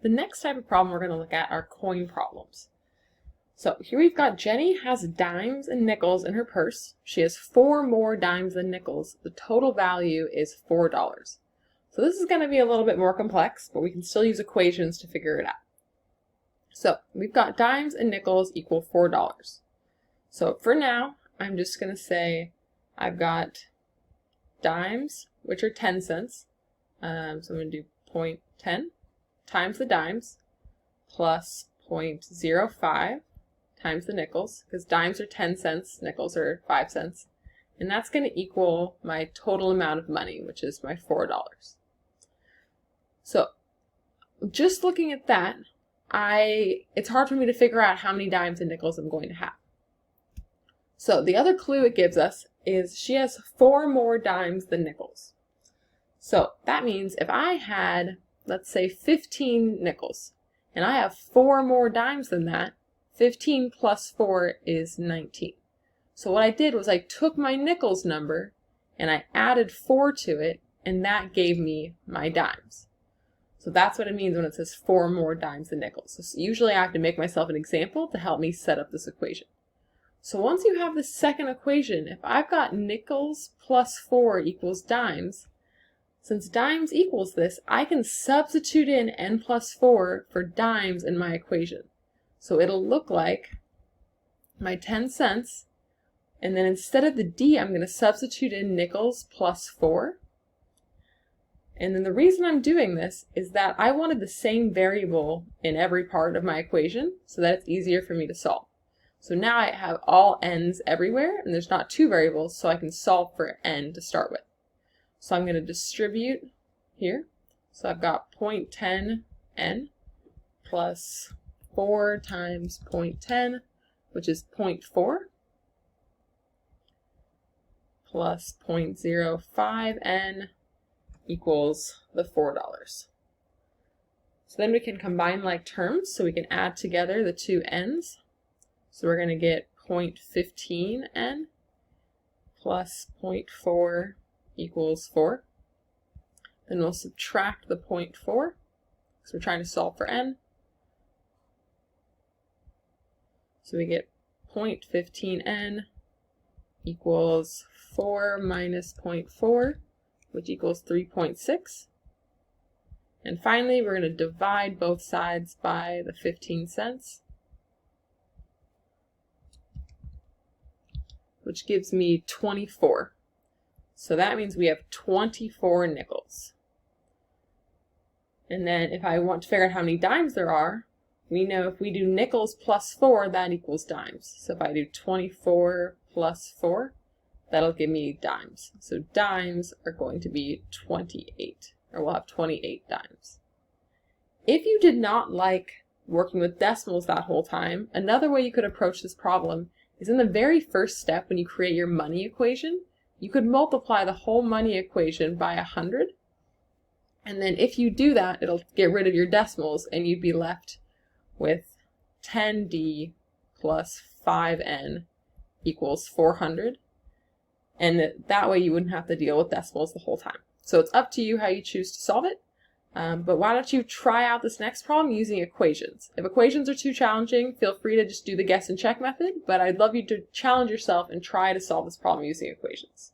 The next type of problem we're going to look at are coin problems. So here we've got Jenny has dimes and nickels in her purse. She has 4 more dimes than nickels. The total value is $4. So this is going to be a little bit more complex, but we can still use equations to figure it out. So we've got dimes and nickels equal $4. So for now, I'm just going to say I've got dimes, which are 10 cents. So I'm going to do 0.10 times the dimes plus 0.05 times the nickels, because dimes are 10 cents, nickels are 5 cents. And that's going to equal my total amount of money, which is my $4. So just looking at that, it's hard for me to figure out how many dimes and nickels I'm going to have. So the other clue it gives us is she has 4 more dimes than nickels. So that means if I had, let's say, 15 nickels, and I have 4 more dimes than that, 15 plus 4 is 19. So what I did was I took my nickels number and I added 4 to it, and that gave me my dimes. So that's what it means when it says 4 more dimes than nickels. So usually I have to make myself an example to help me set up this equation. So once you have the second equation, if I've got nickels plus 4 equals dimes, since dimes equals this, I can substitute in n plus 4 for dimes in my equation. So it'll look like my 10 cents, and then instead of the d, I'm going to substitute in nickels plus 4. And then the reason I'm doing this is that I wanted the same variable in every part of my equation so that it's easier for me to solve. So now I have all n's everywhere, and there's not 2 variables, so I can solve for n to start with. So I'm going to distribute here. So I've got 0.10n plus 4 times 0.10, which is 0.4, plus 0.05n equals the $4. So then we can combine like terms, so we can add together the 2 n's. So we're going to get 0.15n plus 0.4 equals 4. Then we'll subtract the 0.4, because we're trying to solve for n. So we get 0.15n equals 4 minus 0.4, which equals 3.6. And finally, we're going to divide both sides by the 15 cents, which gives me 24. So that means we have 24 nickels. And then if I want to figure out how many dimes there are, we know if we do nickels plus 4, that equals dimes. So if I do 24 plus 4, that'll give me dimes. So dimes are going to be 28, or we'll have 28 dimes. If you did not like working with decimals that whole time, another way you could approach this problem is in the very first step when you create your money equation, you could multiply the whole money equation by 100. And then if you do that, it'll get rid of your decimals and you'd be left with 10d plus 5n equals 400. And that way you wouldn't have to deal with decimals the whole time. So it's up to you how you choose to solve it. But why don't you try out this next problem using equations? If equations are too challenging, feel free to just do the guess and check method, but I'd love you to challenge yourself and try to solve this problem using equations.